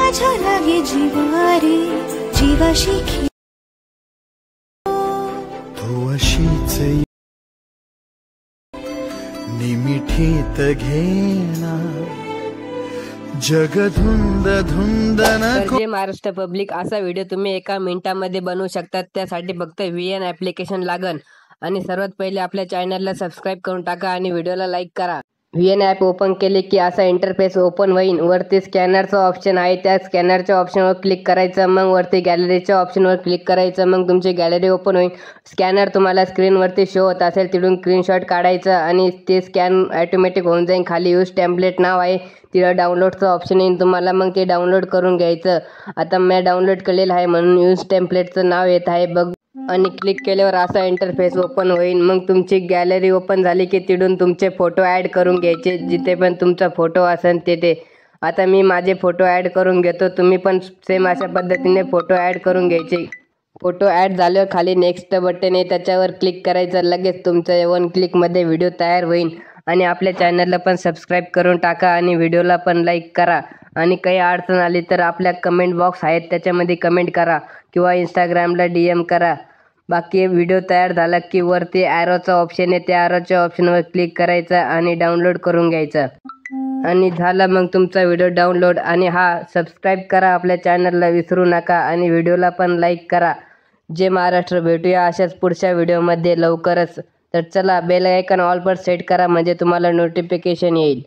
माझ्या लागे जीवारे जीवाशी तू अशीच निमिठीत घेणा जग धुंद धुंद नको। जे महाराष्ट्र पब्लिक असा व्हिडिओ तुम्ही एका मिनिटामध्ये बनवू शकतात। त्यासाठी फक्त VN ॲप्लिकेशन लागन आणि सर्वात पहिले आपल्या चॅनलला सबस्क्राईब करून टाका आणि व्हिडिओला लाईक करा। VN ॲप ओपन केले की असा इंटरफेस ओपन होईल। वरती स्कॅनरचं ऑप्शन आहे, त्या स्कॅनरच्या ऑप्शनवर क्लिक करायचं, मग वरती गॅलरीच्या ऑप्शनवर क्लिक करायचं, मग तुमची गॅलरी ओपन होईल। स्कॅनर तुम्हाला स्क्रीनवरती शो होत असेल तिथून स्क्रीनशॉट काढायचं आणि ते स्कॅन ऑटोमॅटिक होऊन जाईल। खाली यूज टेम्पलेट नाव आहे, तिथं डाउनलोडचं ऑप्शन येईल तुम्हाला, मग ते डाउनलोड करून घ्यायचं। आता मी डाउनलोड केलेलं आहे म्हणून यूज टेम्पलेटचं नाव येत आहे बघ आणि क्लिक केल्यावर असा इंटरफेस ओपन होईल। मग तुमची गॅलरी ओपन झाली की तिथून तुमचे फोटो ॲड करून घ्यायचे, जिथे पण तुमचा फोटो असेल तिथे। आता मी माझे फोटो ॲड करून घेतो, तुम्ही पण सेम अशा पद्धतीने फोटो ॲड करून घ्यायचे। फोटो ॲड झाल्यावर खाली नेक्स्ट बटन आहे, त्याच्यावर क्लिक करायचं। लगेच तुमच्या 1 क्लिकमध्ये व्हिडिओ तयार होईल। आणि आपल्या चॅनलला पण सबस्क्राईब करून टाका आणि व्हिडिओला पण लाईक करा। आणि काही अडचण आली तर आपल्या कमेंट बॉक्स आहेत त्याच्यामध्ये कमेंट करा किंवा इंस्टाग्रामला DM करा। बाकी व्हिडिओ तयार झाला की वरती ॲरोचा ऑप्शन आहे, त्या ॲरोच्या ऑप्शनवर क्लिक करायचा आणि डाउनलोड करून घ्यायचा। आणि झाला मग तुमचा व्हिडिओ डाउनलोड। आणि सबस्क्राईब करा आपल्या चॅनलला विसरू नका आणि व्हिडिओला पण लाईक करा। जय महाराष्ट्र, भेटूया अशाच पुढच्या व्हिडिओमध्ये लवकरच। तर चला बेल आयकॉन ऑल पर सेट करा म्हणजे तुम्हाला नोटिफिकेशन येईल।